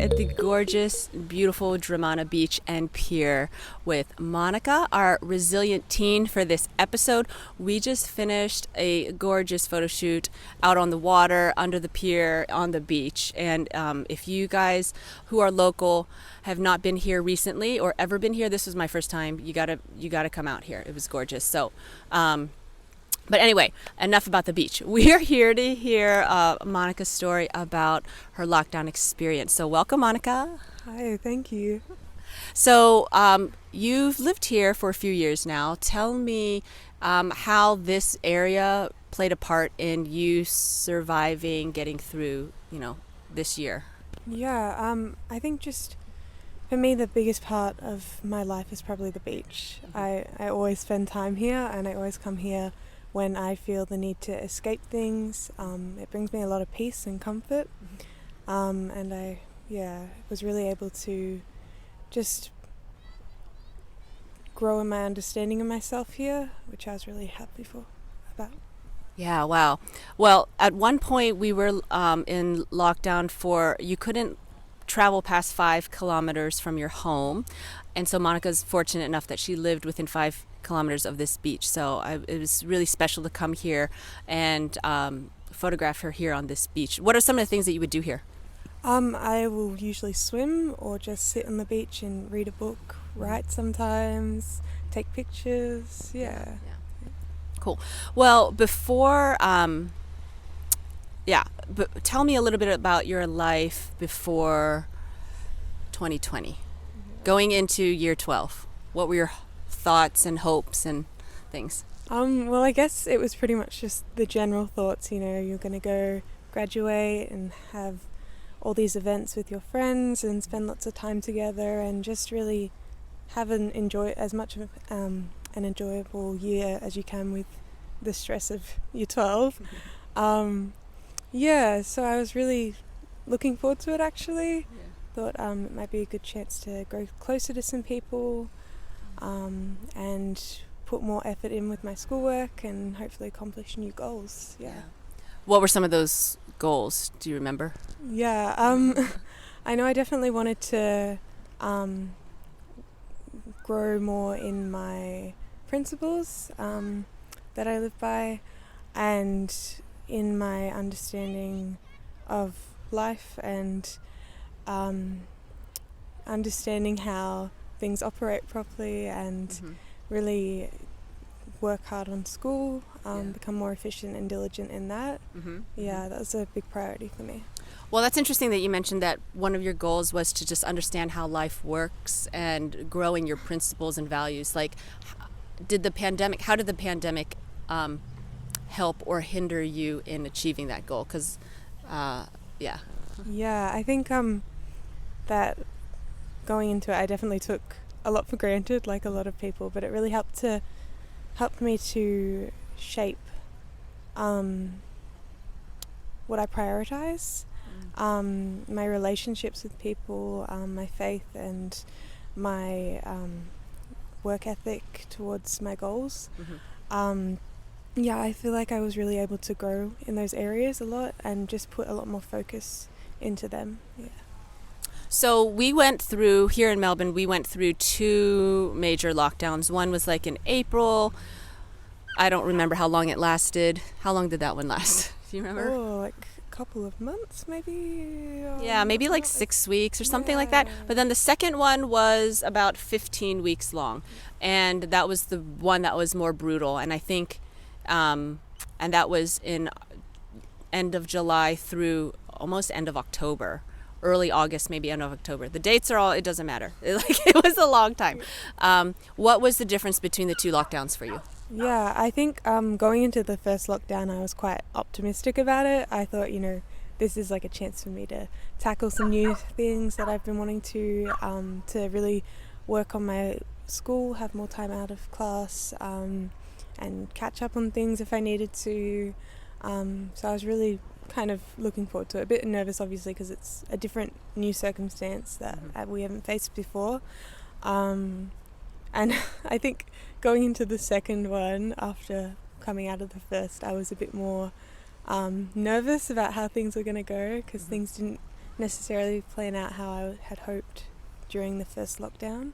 at the gorgeous, beautiful Dramana Beach and Pier with Monica, our resilient teen, for this episode. We just finished a gorgeous photo shoot out on the water, under the pier, on the beach. And if you guys who are local have not been here recently or ever been here, this was my first time. You gotta come out here. It was gorgeous. So. But anyway, enough about the beach. We are here to hear Monica's story about her lockdown experience. So welcome, Monica. Hi, thank you. So you've lived here for a few years now. Tell me how this area played a part in you surviving, getting through, this year. Yeah, I think just for me, the biggest part of my life is probably the beach. I always spend time here, and I always come here when I feel the need to escape things. It brings me a lot of peace and comfort. And I was really able to just grow in my understanding of myself here, which I was really happy about. Yeah, wow. Well, at one point we were in lockdown you couldn't travel past 5 kilometers from your home. And so Monica's fortunate enough that she lived within 5 kilometers of this beach. So it was really special to come here and photograph her here on this beach. What are some of the things that you would do here? I will usually swim or just sit on the beach and read a book, write sometimes, take pictures. Yeah. Cool. Well, before but tell me a little bit about your life before 2020. Going into year 12. What were your thoughts and hopes and things? Well, I guess it was pretty much just the general thoughts, you're going to go graduate and have all these events with your friends and spend lots of time together and just really have as much of an enjoyable year as you can with the stress of year 12. So I was really looking forward to it, actually. Thought it might be a good chance to grow closer to some people and put more effort in with my schoolwork and hopefully accomplish new goals. What were some of those goals? Do you remember? I know I definitely wanted to grow more in my principles that I live by and in my understanding of life and understanding how things operate properly and really work hard on school, become more efficient and diligent in that. That was a big priority for me. Well, that's interesting that you mentioned that one of your goals was to just understand how life works and grow in your principles and values. Like, how did the pandemic help or hinder you in achieving that goal? Because, I think that going into it, I definitely took a lot for granted, like a lot of people, but it really helped me to shape what I prioritize, my relationships with people, my faith and my work ethic towards my goals. I feel like I was really able to grow in those areas a lot and just put a lot more focus into them. So here in Melbourne, we went through 2 major lockdowns. One was like in April. I don't remember how long it lasted. How long did that one last? Do you remember? Like a couple of months, maybe? Maybe like 6 weeks or something like that. But then the second one was about 15 weeks long. And that was the one that was more brutal. And I think, and that was in end of July through almost end of October. Early August, maybe end of October. The dates are it doesn't matter. It was a long time. What was the difference between the 2 lockdowns for you? I think going into the first lockdown, I was quite optimistic about it. I thought, this is like a chance for me to tackle some new things that I've been wanting to really work on my school, have more time out of class, and catch up on things if I needed to. So I was really kind of looking forward to it. A bit nervous, obviously, because it's a different new circumstance that we haven't faced before. And I think going into the second one, after coming out of the first, I was a bit more nervous about how things were going to go, because things didn't necessarily plan out how I had hoped during the first lockdown.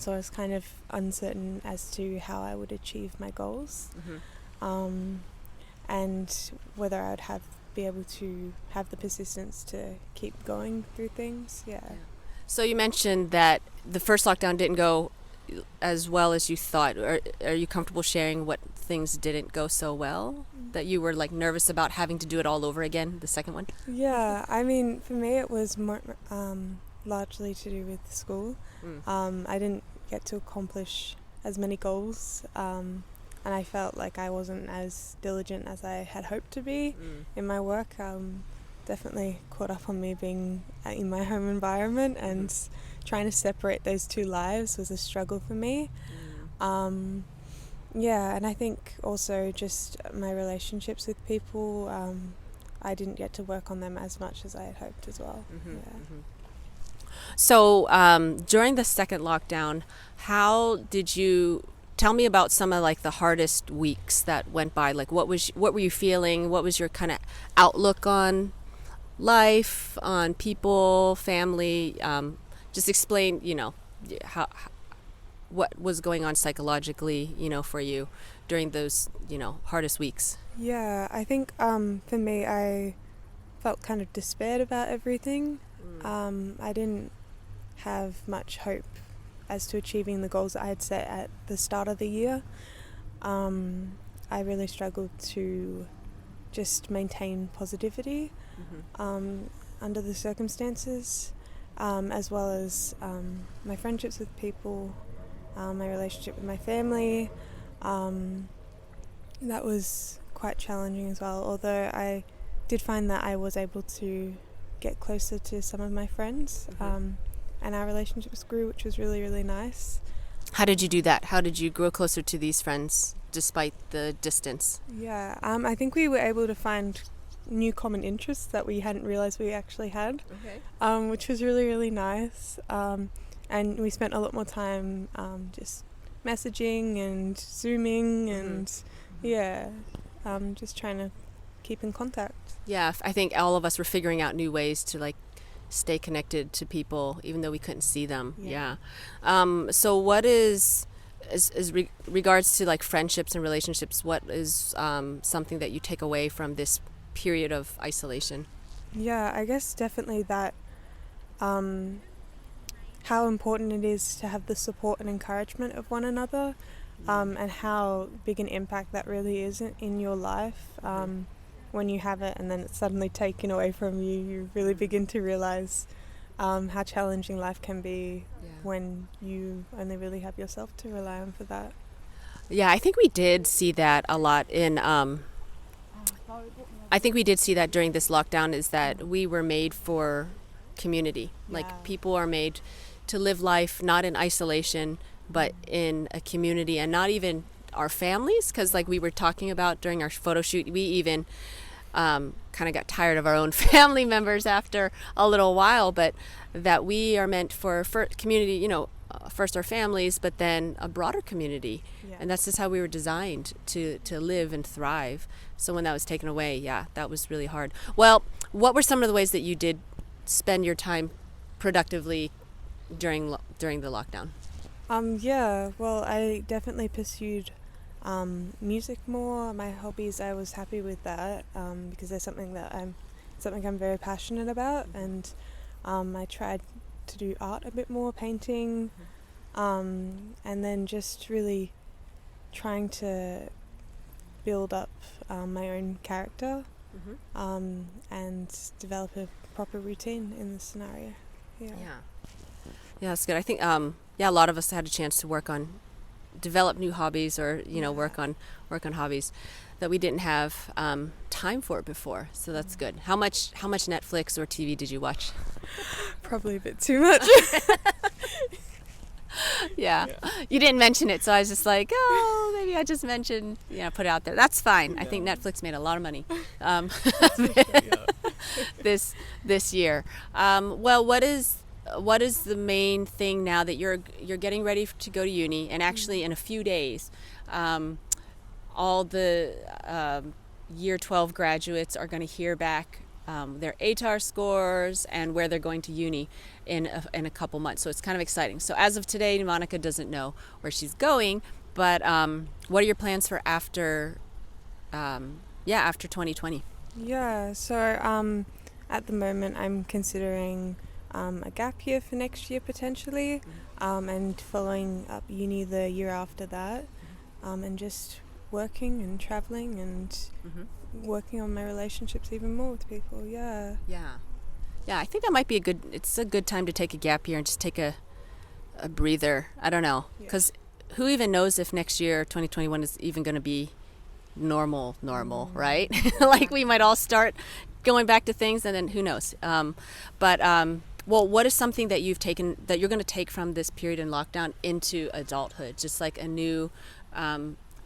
So I was kind of uncertain as to how I would achieve my goals, and whether I would be able to have the persistence to keep going through things. Yeah. So you mentioned that the first lockdown didn't go as well as you thought. Are you comfortable sharing what things didn't go so well, that you were like nervous about having to do it all over again, the second one? Yeah, I mean, for me it was more, largely to do with school. I didn't get to accomplish as many goals, and I felt like I wasn't as diligent as I had hoped to be in my work. Definitely caught up on me being in my home environment, and trying to separate those two lives was a struggle for me. Yeah, and I think also just my relationships with people, I didn't get to work on them as much as I had hoped as well. So during the second lockdown, how did you tell me about some of like the hardest weeks that went by? Like what were you feeling? What was your kind of outlook on life, on people, family? Just explain, how what was going on psychologically, for you during those, hardest weeks. Yeah, I think for me, I felt kind of despaired about everything. I didn't have much hope as to achieving the goals that I had set at the start of the year. I really struggled to just maintain positivity under the circumstances, as well as my friendships with people, my relationship with my family. That was quite challenging as well, although I did find that I was able to get closer to some of my friends, and our relationships grew, which was really, really nice. How did you do that? How did you grow closer to these friends despite the distance? Yeah, I think we were able to find new common interests that we hadn't realised we actually had, which was really, really nice. And we spent a lot more time just messaging and Zooming and just trying to keep in contact. Yeah, I think all of us were figuring out new ways to like stay connected to people even though we couldn't see them. So what is regards to like friendships and relationships, what is something that you take away from this period of isolation? Yeah, I guess definitely that how important it is to have the support and encouragement of one another, and how big an impact that really is in your life. When you have it and then it's suddenly taken away from you, you really begin to realise how challenging life can be when you only really have yourself to rely on for that. Yeah, I think we did see that a lot I think we did see that during this lockdown, is that we were made for community. Like people are made to live life not in isolation, but in a community, and not even our families, because like we were talking about during our photo shoot, we even kind of got tired of our own family members after a little while, but that we are meant for community, first our families, but then a broader community. And that's just how we were designed to live and thrive. So when that was taken away, that was really hard. Well, what were some of the ways that you did spend your time productively during the lockdown? Well, I definitely pursued music more. My hobbies, I was happy with that, because there's something I'm very passionate about, and I tried to do art a bit more, painting, and then just really trying to build up my own character, and develop a proper routine in this scenario. Yeah, that's good. I think a lot of us had a chance to develop new hobbies, or work on hobbies that we didn't have time for before. So that's good. How much Netflix or TV did you watch? Probably a bit too much. Yeah. You didn't mention it, so I was just like, maybe I just mentioned, put it out there. That's fine. I think Netflix made a lot of money this year. Well, what is the main thing now that you're getting ready to go to uni, and actually in a few days, all the year 12 graduates are going to hear back their ATAR scores and where they're going to uni in a couple months. So it's kind of exciting. So as of today, Monica doesn't know where she's going, but what are your plans for after 2020? Yeah, so at the moment I'm considering a gap year for next year potentially, and following up uni the year after that, and just working and traveling and working on my relationships even more with people. Yeah. Yeah, I think that might be it's a good time to take a gap year and just take a breather. I don't know, because who even knows if next year 2021 is even going to be normal, right? Like we might all start going back to things, and then who knows. Well, what is something that you're going to take from this period in lockdown into adulthood? Just like a new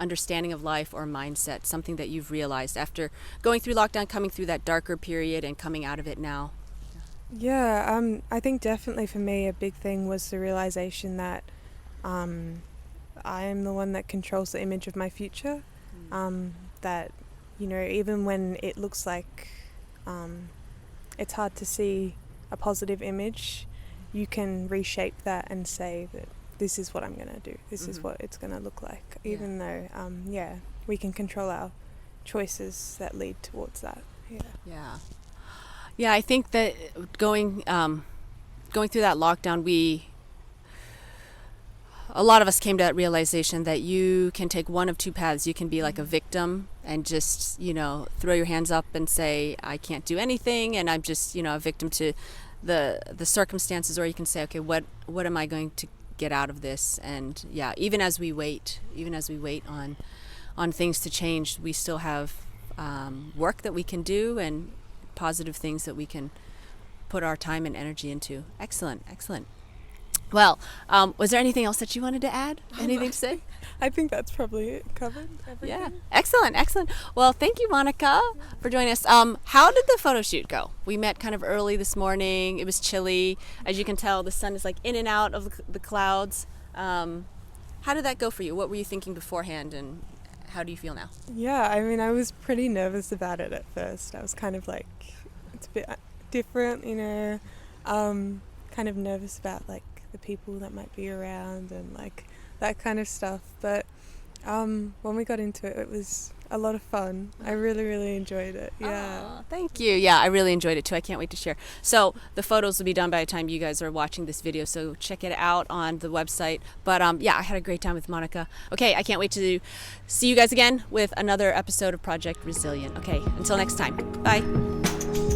understanding of life or mindset, something that you've realized after going through lockdown, coming through that darker period and coming out of it now. Yeah, I think definitely for me a big thing was the realization that I am the one that controls the image of my future. That, even when it looks like it's hard to see a positive image, you can reshape that and say that this is what I'm going to do. This is what it's going to look like. Even though, we can control our choices that lead towards that. Yeah, I think that going through that lockdown, a lot of us came to that realization that you can take one of two paths. You can be like a victim and just, throw your hands up and say, I can't do anything and I'm just, a victim to the circumstances. Or you can say, okay, what am I going to get out of this? And even as we wait on things to change, we still have work that we can do and positive things that we can put our time and energy into. Excellent. Well, was there anything else that you wanted to add? Anything to say? I think that's probably it, covered everything. Yeah, excellent. Well, thank you, Monica, for joining us. How did the photo shoot go? We met kind of early this morning. It was chilly. As you can tell, the sun is like in and out of the clouds. How did that go for you? What were you thinking beforehand, and how do you feel now? Yeah, I was pretty nervous about it at first. I was kind of like, it's a bit different, kind of nervous about like the people that might be around and like that kind of stuff. But when we got into it, it was a lot of fun. I really, really enjoyed it. Yeah. Oh, thank you. Yeah, I really enjoyed it too. I can't wait to share. So the photos will be done by the time you guys are watching this video, so check it out on the website. But I had a great time with Monica. Okay, I can't wait to see you guys again with another episode of Project Resilient. Okay, until next time. Bye.